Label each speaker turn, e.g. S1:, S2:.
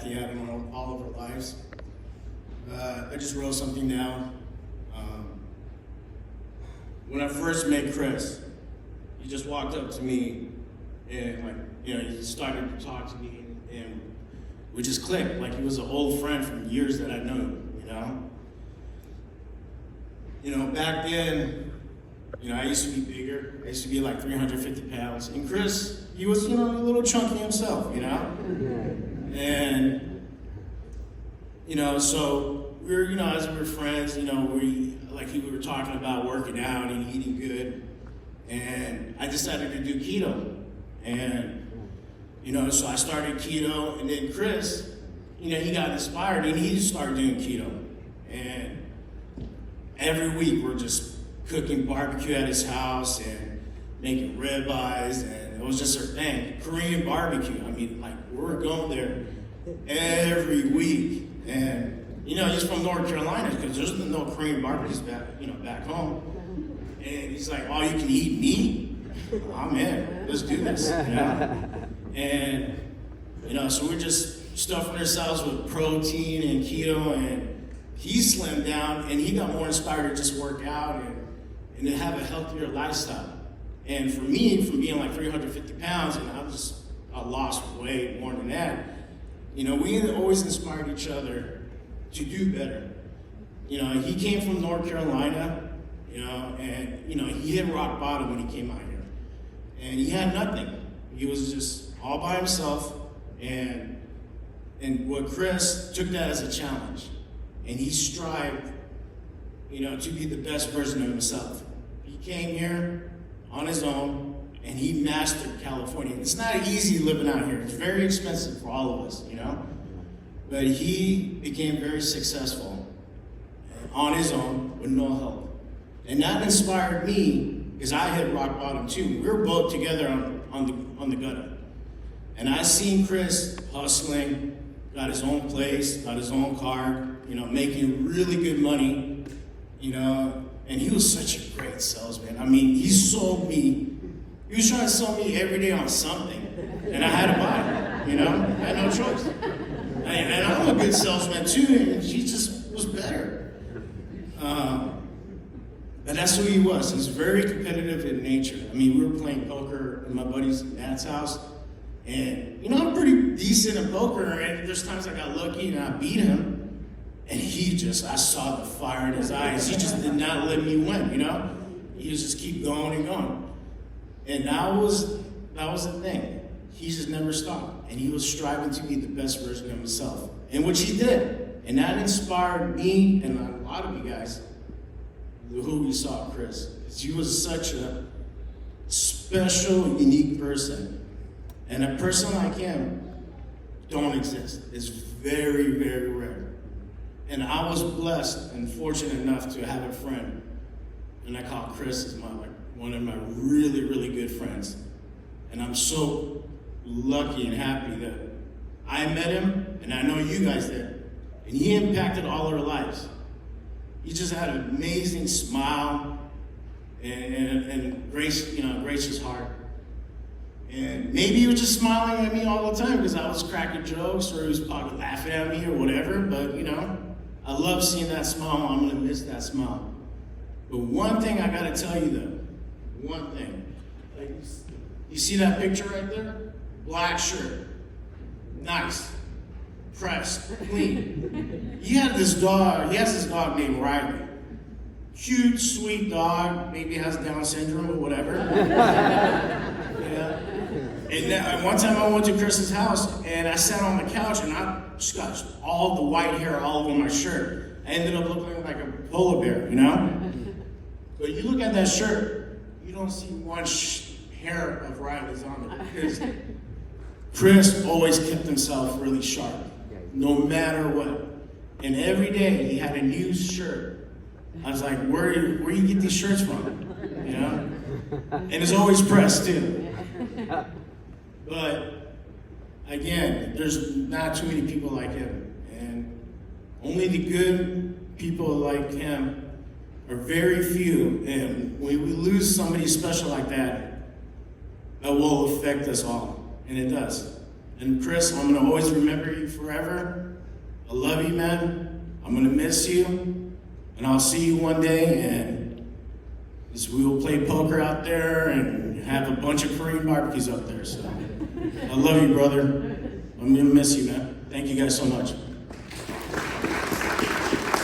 S1: he had in all of our lives. I just wrote something down. When I first met Chris, he just walked up to me and he started to talk to me and we just clicked. Like he was an old friend from years that I knew, back then, I used to be bigger. I used to be like 350 pounds. And Chris, he was, a little chunky himself, And, so we were, as we were friends, we were talking about working out and eating good. And I decided to do keto. And, so I started keto. And then Chris, he got inspired and he started doing keto. And every week we're just cooking barbecue at his house and making ribeyes, and it was just our thing. Korean barbecue. We're going there every week. And, he's from North Carolina because there's no Korean barbecues back home. And he's like, oh, you can eat meat? I'm in. Let's do this. And, so we're just stuffing ourselves with protein and keto, and he slimmed down and he got more inspired to just work out and to have a healthier lifestyle. And for me, from being like 350 pounds, and I lost way more than that, we always inspired each other to do better. He came from North Carolina, and, he hit rock bottom when he came out here. And he had nothing. He was just all by himself, and what Chris took that as a challenge. And he strived, to be the best version of himself. He came here on his own, and he mastered California. It's not easy living out here. It's very expensive for all of us, But he became very successful on his own with no help. And that inspired me because I hit rock bottom too. We were both together on the gutter. And I seen Chris hustling, got his own place, got his own car, making really good money, and he was such a great salesman. He sold me. He was trying to sell me every day on something, and I had to buy it, I had no choice. And I'm a good salesman too, and he just was better. But that's who he was. He's very competitive in nature. We were playing poker at my buddy's Matt's house, and I'm pretty decent at poker, and there's times I got lucky and I beat him. And I saw the fire in his eyes. He just did not let me win, He was just keep going and going. And that was the thing. He just never stopped. And he was striving to be the best version of himself. And which he did. And that inspired me and a lot of you guys who we saw Chris. Because he was such a special, unique person. And a person like him don't exist. It's very, very rare. And I was blessed and fortunate enough to have a friend, and I call Chris as one of my really, really good friends. And I'm so lucky and happy that I met him, and I know you guys did. And he impacted all our lives. He just had an amazing smile and gracious heart. And maybe he was just smiling at me all the time because I was cracking jokes, or he was probably laughing at me or whatever, but I love seeing that smile. I'm gonna miss that smile. But one thing I gotta tell you though, one thing. You see that picture right there? Black shirt, nice, pressed, clean. He has this dog named Riley. Cute, sweet dog, maybe has Down syndrome or whatever. And one time I went to Chris's house and I sat on the couch and I just got all the white hair all over my shirt. I ended up looking like a polar bear, But you look at that shirt, you don't see one hair of Riley's on it. Because Chris always kept himself really sharp, no matter what. And every day he had a new shirt. I was like, where do you get these shirts from? And it's always pressed too. But again, there's not too many people like him. And only the good people like him are very few. And when we lose somebody special like that, it will affect us all. And it does. And Chris, I'm gonna always remember you forever. I love you, man. I'm gonna miss you. And I'll see you one day, and we will play poker out there and have a bunch of Korean barbecues up there. So I love you, brother. I'm gonna miss you, man. Thank you guys so much.